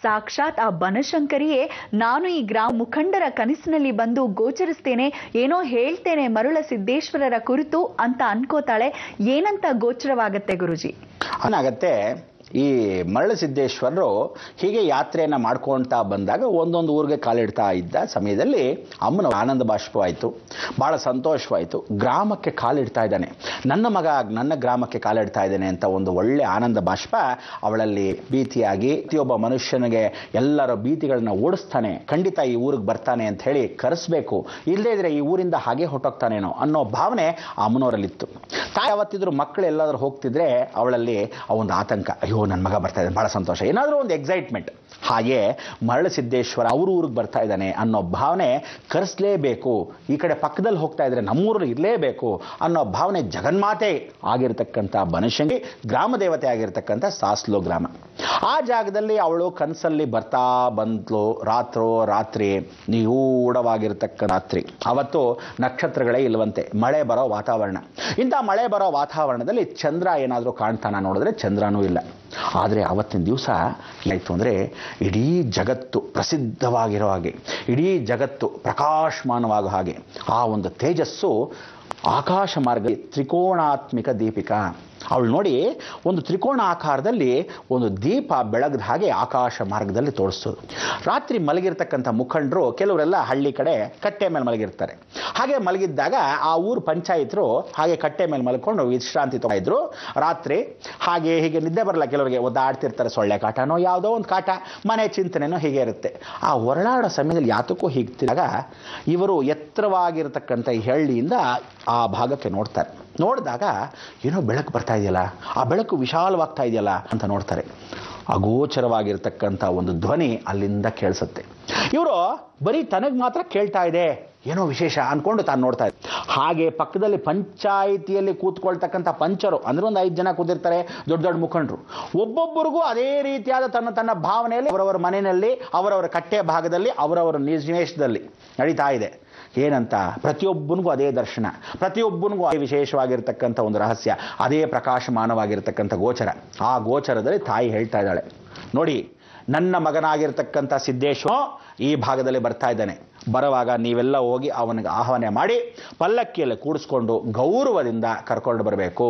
ಸಾಕ್ಷಾತ್ ಆ ಬನಶಂಕರಿಯೇ ನಾನು ಈ ಗ್ರಾಮ ಮುಖಂಡರ ಕನಸಿನಲ್ಲಿ ಬಂದು ಗೋಚರಿಸ್ತೇನೆ, ಏನೋ ಹೇಳ್ತೇನೆ ಮರುಳ ಸಿದ್ದೇಶ್ವರರ ಕುರಿತು ಅಂತ ಅನ್ಕೋತಾಳೆ. ಏನಂತ ಗೋಚರವಾಗತ್ತೆ ಗುರುಜಿ? ಅನಾಗತ್ತೆ, ಈ ಮರಳಸಿದ್ದೇಶ್ವರರು ಹೀಗೆ ಯಾತ್ರೆಯನ್ನು ಮಾಡ್ಕೊಳ್ತಾ ಬಂದಾಗ ಒಂದೊಂದು ಊರಿಗೆ ಕಾಲಿಡ್ತಾ ಇದ್ದ ಸಮಯದಲ್ಲಿ ಅಮ್ಮನ ಆನಂದ ಬಾಷ್ಪವಾಯಿತು, ಭಾಳ ಸಂತೋಷವಾಯಿತು. ಗ್ರಾಮಕ್ಕೆ ಕಾಲಿಡ್ತಾ ಇದ್ದಾನೆ, ನನ್ನ ಮಗ ನನ್ನ ಗ್ರಾಮಕ್ಕೆ ಕಾಲಿಡ್ತಾ ಇದ್ದಾನೆ ಅಂತ ಒಂದು ಒಳ್ಳೆ ಆನಂದ ಬಾಷ್ಪ ಅವಳಲ್ಲಿ ಭೀತಿಯಾಗಿ, ಪ್ರತಿಯೊಬ್ಬ ಮನುಷ್ಯನಿಗೆ ಎಲ್ಲರ ಭೀತಿಗಳನ್ನ ಓಡಿಸ್ತಾನೆ, ಖಂಡಿತ ಈ ಊರಿಗೆ ಬರ್ತಾನೆ ಅಂತ ಹೇಳಿ ಕರೆಸ್ಬೇಕು, ಇಲ್ಲದೇ ಇದ್ರೆ ಈ ಊರಿಂದ ಹಾಗೆ ಹೊಟ್ಟೋಗ್ತಾನೇನೋ ಅನ್ನೋ ಭಾವನೆ ಆ ಅಮ್ಮನವರಲ್ಲಿತ್ತು. ತಾಯಿ ಯಾವತ್ತಿದ್ರು ಮಕ್ಕಳು ಎಲ್ಲಾದರೂ ಹೋಗ್ತಿದ್ರೆ ಅವಳಲ್ಲಿ ಒಂದು ಆತಂಕ, ಅಯ್ಯೋ ನನ್ನ ಮಗ ಬರ್ತಾ ಇದ್ದಾನೆ, ಭಾಳ ಸಂತೋಷ, ಏನಾದರೂ ಒಂದು ಎಕ್ಸೈಟ್ಮೆಂಟ್. ಹಾಗೆ ಮರಳಸಿದ್ದೇಶ್ವರ ಅವ್ರ ಊರಿಗೆ ಬರ್ತಾ ಇದ್ದಾನೆ ಅನ್ನೋ ಭಾವನೆ, ಕರೆಸಲೇಬೇಕು, ಈ ಕಡೆ ಪಕ್ಕದಲ್ಲಿ ಹೋಗ್ತಾ ಇದ್ರೆ ನಮ್ಮೂರಲ್ಲಿ ಇರಲೇಬೇಕು ಅನ್ನೋ ಭಾವನೆ ಜಗನ್ಮಾತೆ ಆಗಿರ್ತಕ್ಕಂಥ ಬನಶಂಕರಿ, ಗ್ರಾಮ ದೇವತೆ ಆಗಿರ್ತಕ್ಕಂಥ ಸಾಸ್ಲು ಗ್ರಾಮ. ಆ ಜಾಗದಲ್ಲಿ ಅವಳು ಕನಸಲ್ಲಿ ಬರ್ತಾ ಬಂದ್ಲು. ರಾತ್ರಿ ನಿಗೂಢವಾಗಿರ್ತಕ್ಕ ರಾತ್ರಿ, ಅವತ್ತು ನಕ್ಷತ್ರಗಳೇ ಇಲ್ವಂತೆ, ಮಳೆ ಬರೋ ವಾತಾವರಣ. ಇಂಥ ಮಳೆ ಬರೋ ವಾತಾವರಣದಲ್ಲಿ ಚಂದ್ರ ಏನಾದರೂ ಕಾಣ್ತಾನ ನೋಡಿದ್ರೆ ಚಂದ್ರನೂ ಇಲ್ಲ. ಆದರೆ ಅವತ್ತಿನ ದಿವಸ ಏನಾಯಿತು ಅಂದರೆ, ಇಡೀ ಜಗತ್ತು ಪ್ರಸಿದ್ಧವಾಗಿರೋ ಹಾಗೆ, ಇಡೀ ಜಗತ್ತು ಪ್ರಕಾಶಮಾನವಾಗೋ ಹಾಗೆ ಆ ಒಂದು ತೇಜಸ್ಸು ಆಕಾಶ ಮಾರ್ಗ ತ್ರಿಕೋಣಾತ್ಮಿಕ ದೀಪಿಕಾ. ಅವಳು ನೋಡಿ, ಒಂದು ತ್ರಿಕೋಣ ಆಕಾರದಲ್ಲಿ ಒಂದು ದೀಪ ಬೆಳಗ್ದ ಹಾಗೆ ಆಕಾಶ ಮಾರ್ಗದಲ್ಲಿ ತೋರಿಸೋದು. ರಾತ್ರಿ ಮಲಗಿರ್ತಕ್ಕಂಥ ಮುಖಂಡರು ಕೆಲವರೆಲ್ಲ ಹಳ್ಳಿ ಕಡೆ ಕಟ್ಟೆ ಮೇಲೆ ಮಲಗಿರ್ತಾರೆ. ಹಾಗೆ ಮಲಗಿದ್ದಾಗ ಆ ಊರು ಪಂಚಾಯತರು ಹಾಗೆ ಕಟ್ಟೆ ಮೇಲೆ ಮಲ್ಕೊಂಡು ವಿಶ್ರಾಂತಿ ತಗೊಂಡಿದ್ರು ರಾತ್ರಿ. ಹಾಗೆ ಹೀಗೆ ನಿದ್ದೆ ಬರಲ್ಲ ಕೆಲವರಿಗೆ, ಒದ್ದಾಡ್ತಿರ್ತಾರೆ, ಸೊಳ್ಳೆ ಕಾಟನೋ ಯಾವುದೋ ಒಂದು ಕಾಟ, ಮನೆ ಚಿಂತನೆನೋ ಹೀಗೆ ಇರುತ್ತೆ. ಆ ಹೊರಳಾಡೋ ಸಮಯದಲ್ಲಿ ಯಾತಕ್ಕೂ ಹೀಗ್ತಿದ್ದಾಗ ಇವರು ಎತ್ತರವಾಗಿರ್ತಕ್ಕಂಥ ಈ ಹಳ್ಳಿಯಿಂದ ಆ ಭಾಗಕ್ಕೆ ನೋಡ್ತಾರೆ. ನೋಡಿದಾಗ ಏನೋ ಬೆಳಕು ಬರ್ತಾ ಇದೆಯಲ್ಲ, ಆ ಬೆಳಕು ವಿಶಾಲವಾಗ್ತಾ ಇದೆಯಲ್ಲ ಅಂತ ನೋಡ್ತಾರೆ. ಅಗೋಚರವಾಗಿರ್ತಕ್ಕಂಥ ಒಂದು ಧ್ವನಿ ಅಲ್ಲಿಂದ ಕೇಳಿಸುತ್ತೆ. ಇವರು ಬರೀ ತನಗೆ ಮಾತ್ರ ಕೇಳ್ತಾ ಇದೆ, ಏನೋ ವಿಶೇಷ ಅಂದ್ಕೊಂಡು ತಾನು ನೋಡ್ತಾ ಇದ್ದೆ. ಹಾಗೆ ಪಕ್ಕದಲ್ಲಿ ಪಂಚಾಯಿತಿಯಲ್ಲಿ ಕೂತ್ಕೊಳ್ತಕ್ಕಂಥ ಪಂಚರು ಅಂದರೆ ಒಂದು 5 ಜನ ಕೂತಿರ್ತಾರೆ, ದೊಡ್ಡ ದೊಡ್ಡ ಮುಖಂಡರು. ಒಬ್ಬೊಬ್ಬರಿಗೂ ಅದೇ ರೀತಿಯಾದ ತನ್ನ ಭಾವನೆಯಲ್ಲಿ ಅವರವರ ಮನೆಯಲ್ಲಿ, ಅವರವರ ಕಟ್ಟೆ ಭಾಗದಲ್ಲಿ, ಅವರವರ ನಿವೇಶದಲ್ಲಿ ನಡೀತಾ ಇದೆ. ಏನಂತ ಪ್ರತಿಯೊಬ್ಬನಿಗೂ ಅದೇ ದರ್ಶನ, ಪ್ರತಿಯೊಬ್ಬನಿಗೂ ಅದೇ ವಿಶೇಷವಾಗಿರ್ತಕ್ಕಂಥ ಒಂದು ರಹಸ್ಯ, ಅದೇ ಪ್ರಕಾಶಮಾನವಾಗಿರ್ತಕ್ಕಂಥ ಗೋಚರ. ಆ ಗೋಚರದಲ್ಲಿ ತಾಯಿ ಹೇಳ್ತಾ ಇದ್ದಾಳೆ, ನೋಡಿ ನನ್ನ ಮಗನಾಗಿರ್ತಕ್ಕಂಥ ಸಿದ್ದೇಶ್ವರ ಈ ಭಾಗದಲ್ಲಿ ಬರ್ತಾ ಇದ್ದಾನೆ. ಬರುವಾಗ ನೀವೆಲ್ಲ ಹೋಗಿ ಅವನಿಗೆ ಆಹ್ವಾನ ಮಾಡಿ ಪಲ್ಲಕ್ಕಿಯಲ್ಲಿ ಕೂಡಿಸ್ಕೊಂಡು ಗೌರವದಿಂದ ಕರ್ಕೊಂಡು ಬರಬೇಕು.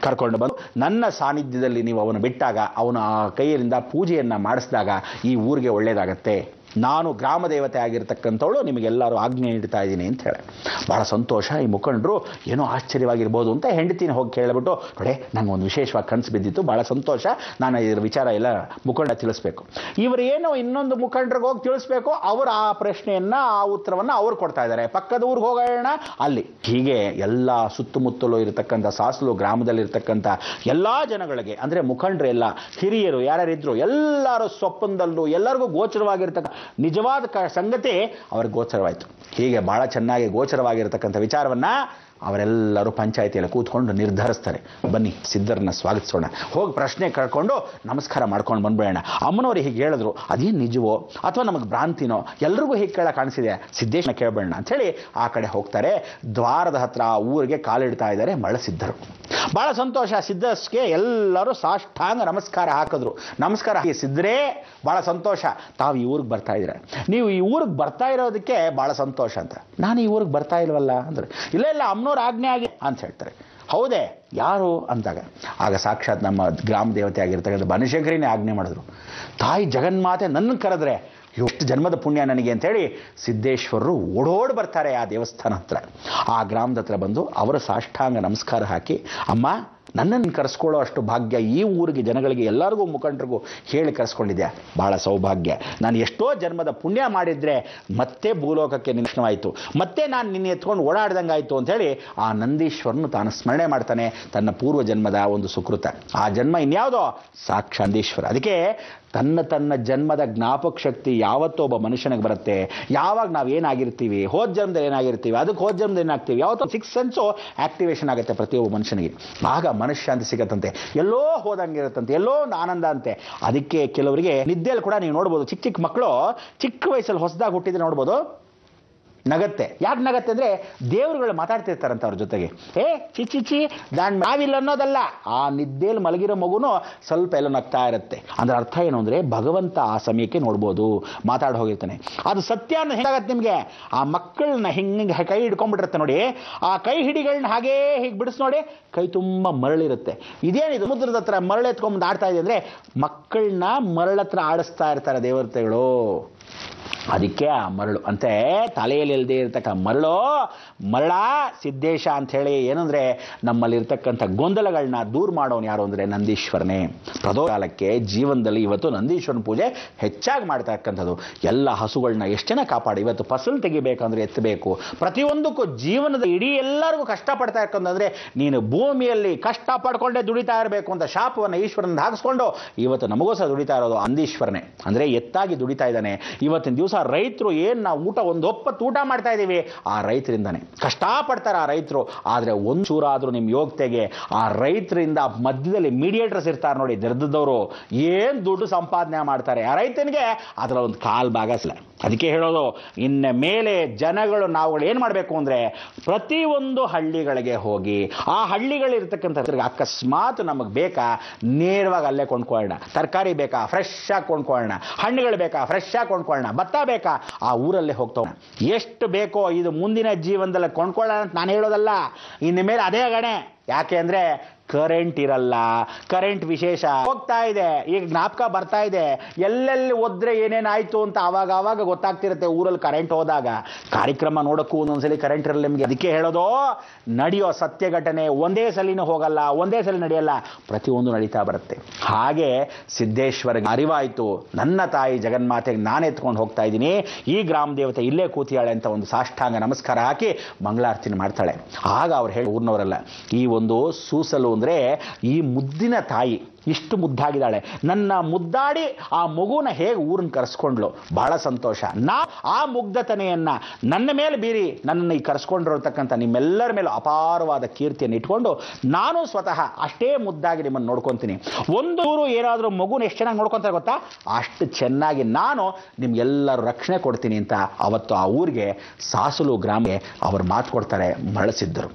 ಕರ್ಕೊಂಡು ಬಂದು ನನ್ನ ಸಾನ್ನಿಧ್ಯದಲ್ಲಿ ನೀವು ಅವನು ಬಿಟ್ಟಾಗ, ಅವನ ಕೈಯಿಂದ ಪೂಜೆಯನ್ನು ಮಾಡಿಸಿದಾಗ ಈ ಊರಿಗೆ ಒಳ್ಳೆಯದಾಗತ್ತೆ. ನಾನು ಗ್ರಾಮ ದೇವತೆ ಆಗಿರ್ತಕ್ಕಂಥವಳು ನಿಮಗೆಲ್ಲರೂ ಆಜ್ಞೆ ನೀಡ್ತಾ ಇದ್ದೀನಿ ಅಂತ ಹೇಳಿ ಭಾಳ ಸಂತೋಷ. ಈ ಮುಖಂಡರು ಏನೋ ಆಶ್ಚರ್ಯವಾಗಿರ್ಬೋದು ಅಂತ ಹೆಂಡತಿನ ಹೋಗಿ ಕೇಳಿಬಿಟ್ಟು, ನೋಡಿ ನಂಗೆ ಒಂದು ವಿಶೇಷವಾಗಿ ಕನಸು ಬಿದ್ದಿತ್ತು, ಭಾಳ ಸಂತೋಷ, ನಾನು ಇದರ ವಿಚಾರ ಎಲ್ಲ ಮುಖಂಡ ತಿಳಿಸ್ಬೇಕು. ಇವರು ಏನೋ ಇನ್ನೊಂದು ಮುಖಂಡರಿಗೆ ಹೋಗಿ ತಿಳಿಸ್ಬೇಕು, ಅವರು ಆ ಪ್ರಶ್ನೆಯನ್ನು ಆ ಉತ್ತರವನ್ನು ಅವ್ರು ಕೊಡ್ತಾ ಇದ್ದಾರೆ. ಪಕ್ಕದ ಊರಿಗೆ ಹೋಗೋಣ ಅಲ್ಲಿ. ಹೀಗೆ ಎಲ್ಲ ಸುತ್ತಮುತ್ತಲೂ ಇರತಕ್ಕಂಥ ಸಾಸ್ಲು ಗ್ರಾಮದಲ್ಲಿರ್ತಕ್ಕಂಥ ಎಲ್ಲ ಜನಗಳಿಗೆ, ಅಂದರೆ ಮುಖಂಡರೆಲ್ಲ ಹಿರಿಯರು ಯಾರ್ಯಾರಿದ್ರು ಎಲ್ಲರೂ ಸ್ವಪ್ನದಲ್ಲೂ ಎಲ್ಲರಿಗೂ ಗೋಚರವಾಗಿರ್ತಕ್ಕ ನಿಜವಾದ ಸಂಗತಿ ಅವ್ರಿಗೆ ಗೋಚರವಾಯಿತು. ಹೀಗೆ ಬಹಳ ಚೆನ್ನಾಗಿ ಗೋಚರವಾಗಿರತಕ್ಕಂಥ ವಿಚಾರವನ್ನ ಅವರೆಲ್ಲರೂ ಪಂಚಾಯಿತಿಯಲ್ಲಿ ಕೂತ್ಕೊಂಡು ನಿರ್ಧರಿಸ್ತಾರೆ. ಬನ್ನಿ ಸಿದ್ಧರನ್ನ ಸ್ವಾಗತಿಸೋಣ, ಹೋಗಿ ಪ್ರಶ್ನೆ ಕಳ್ಕೊಂಡು ನಮಸ್ಕಾರ ಮಾಡ್ಕೊಂಡು ಬಂದ್ಬಿಡೋಣ. ಅಮ್ಮನವ್ರು ಹೀಗೆ ಹೇಳಿದ್ರು, ಅದೇನು ನಿಜವೋ ಅಥವಾ ನಮಗೆ ಭ್ರಾಂತಿನೋ, ಎಲ್ರಿಗೂ ಹೀಗೆ ಕೇಳ ಕಾಣಿಸಿದೆ, ಸಿದ್ದೇಶನ ಕೇಳಬೇಡ ಅಂಥೇಳಿ ಆ ಕಡೆ ಹೋಗ್ತಾರೆ. ದ್ವಾರದ ಹತ್ರ ಆ ಊರಿಗೆ ಕಾಲಿಡ್ತಾ ಇದ್ದಾರೆ ಮರಳಸಿದ್ಧರು. ಭಾಳ ಸಂತೋಷ. ಸಿದ್ಧಸ್ಗೆ ಎಲ್ಲರೂ ಸಾಷ್ಟಾಂಗ ನಮಸ್ಕಾರ ಹಾಕಿದ್ರು. ನಮಸ್ಕಾರ ಹಾಕಿ, ಸಿದ್ಧರೇ ಭಾಳ ಸಂತೋಷ, ತಾವು ಈ ಊರಿಗೆ ಬರ್ತಾ ಇದ್ದೀರ, ನೀವು ಈ ಊರಿಗೆ ಬರ್ತಾ ಇರೋದಕ್ಕೆ ಭಾಳ ಸಂತೋಷ ಅಂತ. ನಾನು ಈ ಊರಿಗೆ ಬರ್ತಾ ಇಲ್ವಲ್ಲ ಅಂದ್ರೆ, ಇಲ್ಲ ಇಲ್ಲ ಅಮ್ಮನವ್ರ ಆಜ್ಞೆ ಆಗಿ ಅಂತ ಹೇಳ್ತಾರೆ. ಹೌದೇ, ಯಾರು ಅಂದಾಗ ಆಗ ಸಾಕ್ಷಾತ್ ನಮ್ಮ ಗ್ರಾಮ ದೇವತೆ ಆಗಿರ್ತಕ್ಕಂಥ ಬನಶಂಕರಿನೇ ಆಜ್ಞೆ ಮಾಡಿದ್ರು. ತಾಯಿ ಜಗನ್ಮಾತೆ ನನ್ನ ಕರೆದ್ರೆ ಎಷ್ಟು ಜನ್ಮದ ಪುಣ್ಯ ನನಗೆ ಅಂತೇಳಿ ಸಿದ್ದೇಶ್ವರರು ಓಡೋಡಿ ಬರ್ತಾರೆ ಆ ದೇವಸ್ಥಾನ ಹತ್ರ. ಆ ಗ್ರಾಮದ ಹತ್ರ ಬಂದು ಅವರ ಸಾಷ್ಟಾಂಗ ನಮಸ್ಕಾರ ಹಾಕಿ, ಅಮ್ಮ ನನ್ನನ್ನು ಕರೆಸ್ಕೊಳ್ಳೋ ಅಷ್ಟು ಭಾಗ್ಯ ಈ ಊರಿಗೆ ಜನಗಳಿಗೆ ಎಲ್ಲರಿಗೂ ಮುಖಂಡರಿಗೂ ಹೇಳಿ ಕರೆಸ್ಕೊಂಡಿದ್ದೆ, ಭಾಳ ಸೌಭಾಗ್ಯ. ನಾನು ಎಷ್ಟೋ ಜನ್ಮದ ಪುಣ್ಯ ಮಾಡಿದರೆ ಮತ್ತೆ ಭೂಲೋಕಕ್ಕೆ ನಿಶ್ಚಯವಾಯಿತು, ಮತ್ತೆ ನಾನು ನಿನ್ನ ಎತ್ಕೊಂಡು ಓಡಾಡ್ದಂಗೆ ಆಯಿತು ಅಂಥೇಳಿ ಆ ನಂದೀಶ್ವರನು ತಾನು ಸ್ಮರಣೆ ಮಾಡ್ತಾನೆ, ತನ್ನ ಪೂರ್ವ ಜನ್ಮದ ಒಂದು ಸುಕೃತ. ಆ ಜನ್ಮ ಇನ್ಯಾವುದೋ ಸಾಕ್ಷಾತ್ ನಂದೀಶ್ವರ. ಅದಕ್ಕೆ ತನ್ನ ಜನ್ಮದ ಜ್ಞಾಪಕ ಶಕ್ತಿ ಯಾವತ್ತೋ ಒಬ್ಬ ಮನುಷ್ಯನಿಗೆ ಬರುತ್ತೆ. ಯಾವಾಗ ನಾವೇನಾಗಿರ್ತೀವಿ, ಹೋದ ಜನ್ಮದಲ್ಲಿ ಏನಾಗಿರ್ತೀವಿ, ಅದಕ್ಕೆ ಹೋದ ಜನ್ಮದಲ್ಲಿ ಏನಾಗ್ತೀವಿ, ಯಾವತ್ತೋ 6 ಸೆನ್ಸು ಆಕ್ಟಿವೇಶನ್ ಆಗುತ್ತೆ ಪ್ರತಿಯೊಬ್ಬ ಮನುಷ್ಯನಿಗೆ. ಆಗ ಮನಃಶಾಂತಿ ಸಿಗತ್ತಂತೆ, ಎಲ್ಲೋ ಹೋದಂಗಿರುತ್ತಂತೆ, ಎಲ್ಲೋ ಒಂದು ಆನಂದ ಅಂತೆ. ಅದಕ್ಕೆ ಕೆಲವರಿಗೆ ನಿದ್ದೆಯಲ್ಲಿ ಕೂಡ ನೀವು ನೋಡ್ಬೋದು, ಚಿಕ್ಕ ಚಿಕ್ಕ ಮಕ್ಕಳು ಚಿಕ್ಕ ವಯಸ್ಸಲ್ಲಿ ಹೊಸದಾಗಿ ಹುಟ್ಟಿದ್ರೆ ನೋಡ್ಬೋದು, ನಗತ್ತೆ. ಯಾಕೆ ನಗತ್ತೆ ಅಂದರೆ ದೇವರುಗಳು ಮಾತಾಡ್ತಿರ್ತಾರಂತ ಅವ್ರ ಜೊತೆಗೆ. ಚಿಚ್ಚಿ ನಾವಿಲ್ಲ ಅನ್ನೋದಲ್ಲ, ಆ ನಿದ್ದೆಯಲ್ಲಿ ಮಲಗಿರೋ ಮಗುನು ಸ್ವಲ್ಪ ಎಲ್ಲ ನಗ್ತಾ ಇರುತ್ತೆ. ಅಂದ್ರೆ ಅರ್ಥ ಏನು ಅಂದರೆ ಭಗವಂತ ಆ ಸಮಯಕ್ಕೆ ನೋಡ್ಬೋದು ಮಾತಾಡಿ ಹೋಗಿರ್ತಾನೆ. ಅದು ಸತ್ಯ ಅನ್ನೋ ಹೆಂಗಾಗತ್ತೆ ನಿಮಗೆ, ಆ ಮಕ್ಕಳನ್ನ ಹಿಂಗೆ ಕೈ ಹಿಡ್ಕೊಂಡ್ಬಿಟ್ಟಿರುತ್ತೆ ನೋಡಿ, ಆ ಕೈ ಹಿಡಿಗಳನ್ನ ಹಾಗೇ ಹೀಗೆ ಬಿಡಿಸ್ ನೋಡಿ, ಕೈ ತುಂಬ ಮರಳಿರುತ್ತೆ. ಇದೇನಿದು ಸಮುದ್ರದ ಹತ್ರ ಮರಳು ಎತ್ಕೊಂಡ್ಬಂದು ಆಡ್ತಾ ಇದೆ ಅಂದರೆ ಮಕ್ಕಳನ್ನ ಮರಳತ್ರ ಆಡಿಸ್ತಾ ಇರ್ತಾರೆ ದೇವತೆಗಳು. ಅದಕ್ಕೆ ಆ ಮರಳು ಅಂತೆ ತಲೆಯಲ್ಲಿ ಇಲ್ಲದೆ ಇರತಕ್ಕ ಮರಳ ಸಿದ್ದೇಶ ಅಂತ ಹೇಳಿ. ಏನಂದ್ರೆ ನಮ್ಮಲ್ಲಿರ್ತಕ್ಕಂಥ ಗೊಂದಲಗಳನ್ನ ದೂರ ಮಾಡೋನು ಯಾರು ಅಂದರೆ ನಂದೀಶ್ವರನೇ. ಪ್ರದೋಕಾಲಕ್ಕೆ ಜೀವನದಲ್ಲಿ ಇವತ್ತು ನಂದೀಶ್ವರನ ಪೂಜೆ ಹೆಚ್ಚಾಗಿ ಮಾಡ್ತಾ ಇರ್ತಕ್ಕಂಥದ್ದು. ಎಲ್ಲ ಹಸುಗಳನ್ನ ಎಷ್ಟು ಜನ ಕಾಪಾಡಿ. ಇವತ್ತು ಫಸಲು ತೆಗಿಬೇಕಂದ್ರೆ ಎತ್ತಬೇಕು, ಪ್ರತಿಯೊಂದಕ್ಕೂ ಜೀವನದ ಇಡೀ ಎಲ್ಲರಿಗೂ ಕಷ್ಟಪಡ್ತಾ ಇರ್ತಕ್ಕಂಥದ್ರೆ ನೀನು ಭೂಮಿಯಲ್ಲಿ ಕಷ್ಟ ಪಡ್ಕೊಂಡೇ ದುಡಿತಾ ಇರಬೇಕು ಅಂತ ಶಾಪವನ್ನು ಈಶ್ವರನ ಹಾಕಿಸ್ಕೊಂಡು ಇವತ್ತು ನಮಗೋಸ್ಕರ ದುಡಿತಾ ಇರೋದು ನಂದೀಶ್ವರನೇ. ಅಂದರೆ ಎತ್ತಾಗಿ ದುಡಿತಾ ಇದ್ದಾನೆ. ಇವತ್ತಿನ ದಿವಸ ರೈತರು ಏನು ನಾವು ಒಂದು ಒಪ್ಪತ್ತು ಊಟ ಮಾಡ್ತಾ ಇದ್ದೀವಿ ಆ ರೈತರಿಂದಾನೆ. ಕಷ್ಟಪಡ್ತಾರೆ ಆ ರೈತರು. ಆದರೆ ಒಂಚೂರಾದರೂ ನಿಮ್ಮ ಯೋಗ್ಯತೆಗೆ ಆ ರೈತರಿಂದ ಮಧ್ಯದಲ್ಲಿ ಮೀಡಿಯೇಟರ್ಸ್ ಇರ್ತಾರೆ ನೋಡಿ, ದರ್ದದವರು ಏನು ದುಡ್ಡು ಸಂಪಾದನೆ ಮಾಡ್ತಾರೆ ಆ ರೈತನಿಗೆ ಅದರ ಒಂದು ಕಾಲ್ ಭಾಗ ಇಲ್ಲ. ಅದಕ್ಕೆ ಹೇಳೋದು, ಇನ್ನು ಮೇಲೆ ಜನಗಳು ನಾವುಗಳು ಏನು ಮಾಡಬೇಕು ಅಂದರೆ ಪ್ರತಿಯೊಂದು ಹಳ್ಳಿಗಳಿಗೆ ಹೋಗಿ ಆ ಹಳ್ಳಿಗಳಿರ್ತಕ್ಕಂಥ ಅಕಸ್ಮಾತ್ ನಮಗೆ ಬೇಕಾ ನೇರವಾಗಿ ಅಲ್ಲೇ ಕೊಂಡ್ಕೊಳ್ಳೋಣ. ತರಕಾರಿ ಬೇಕಾ ಫ್ರೆಶ್ ಆಗಿ ಕೊಂಡ್ಕೊಳ್ಳೋಣ, ಹಣ್ಣುಗಳು ಬೇಕಾ ಫ್ರೆಶ್ ಆಗಿ ಕೊಂಡ್ಕೊಳ್ಳೋಣ, ಭತ್ತ ಬೇಕಾ ಆ ಊರಲ್ಲೇ ಹೋಗ್ತೋಣ. ಎಷ್ಟು ಬೇಕೋ ಇದು ಮುಂದಿನ ಜೀವನದಲ್ಲಿ ಕೊಂಡ್ಕೊಳ್ಳೋಣ ಅಂತ ನಾನು ಹೇಳೋದಲ್ಲ. ಇನ್ನು ಮೇಲೆ ಅದೇ ಗಣೆ. ಯಾಕೆ ಅಂದರೆ ಕರೆಂಟ್ ಇರಲ್ಲ, ಕರೆಂಟ್ ವಿಶೇಷ ಹೋಗ್ತಾ ಇದೆ, ಈಗ ಜ್ಞಾಪಕ ಬರ್ತಾ ಇದೆ ಎಲ್ಲೆಲ್ಲಿ ಒದ್ರೆ ಏನೇನಾಯ್ತು ಅಂತ ಆವಾಗ ಗೊತ್ತಾಗ್ತಿರುತ್ತೆ. ಊರಲ್ಲಿ ಕರೆಂಟ್ ಹೋದಾಗ ಕಾರ್ಯಕ್ರಮ ನೋಡೋಕ್ಕೂ ಒಂದೊಂದ್ಸಲಿ ಕರೆಂಟ್ ಇರಲ್ಲ ನಿಮಗೆ. ಅದಕ್ಕೆ ಹೇಳೋದು, ನಡೆಯೋ ಸತ್ಯ ಘಟನೆ ಒಂದೇ ಸಲಿನೂ ಹೋಗಲ್ಲ, ಒಂದೇ ಸಲ ನಡೆಯಲ್ಲ, ಪ್ರತಿಯೊಂದು ನಡೀತಾ ಬರುತ್ತೆ. ಹಾಗೆ ಸಿದ್ದೇಶ್ವರಿಗೆ ಅರಿವಾಯಿತು, ನನ್ನ ತಾಯಿ ಜಗನ್ಮಾತೆಗೆ ನಾನು ಎತ್ಕೊಂಡು ಹೋಗ್ತಾ ಇದ್ದೀನಿ, ಈ ಗ್ರಾಮ ದೇವತೆ ಇಲ್ಲೇ ಕೂತಿಯಾಳೆ ಅಂತ ಒಂದು ಸಾಷ್ಟಾಂಗ ನಮಸ್ಕಾರ ಹಾಕಿ ಮಂಗಳಾರತಿನ ಮಾಡ್ತಾಳೆ. ಆಗ ಅವ್ರು ಹೇಳಿ ಊರಿನವರೆಲ್ಲ, ಈ ಒಂದು ಸೂಸಲು ಅಂದರೆ ಈ ಮುದ್ದಿನ ತಾಯಿ ಇಷ್ಟು ಮುದ್ದಾಗಿದ್ದಾಳೆ, ನನ್ನ ಮುದ್ದಾಡಿ ಆ ಮಗುನ ಹೇಗೆ ಊರನ್ನ ಕರೆಸ್ಕೊಂಡ್ಲು, ಬಹಳ ಸಂತೋಷ. ಆ ಮುಗ್ಧತನೆಯನ್ನ ನನ್ನ ಮೇಲೆ ಬೀರಿ ನನ್ನನ್ನು ಈ ಕರೆಸ್ಕೊಂಡಿರತಕ್ಕಂಥ ನಿಮ್ಮೆಲ್ಲರ ಮೇಲೂ ಅಪಾರವಾದ ಕೀರ್ತಿಯನ್ನು ಇಟ್ಕೊಂಡು ನಾನು ಸ್ವತಃ ಅಷ್ಟೇ ಮುದ್ದಾಗಿ ನಿಮ್ಮನ್ನು ನೋಡ್ಕೊತೀನಿ. ಒಂದು ಊರು ಏನಾದರೂ ಮಗುನ ಎಷ್ಟು ಚೆನ್ನಾಗಿ ನೋಡ್ಕೊತಾರೆ ಗೊತ್ತಾ, ಅಷ್ಟು ಚೆನ್ನಾಗಿ ನಾನು ನಿಮ್ಗೆಲ್ಲರೂ ರಕ್ಷಣೆ ಕೊಡ್ತೀನಿ ಅಂತ ಅವತ್ತು ಆ ಊರಿಗೆ ಸಾಸಲು ಗ್ರಾಮಕ್ಕೆ ಅವರು ಮಾತು ಕೊಡ್ತಾರೆ ಮರಳಸಿದ್ದರು.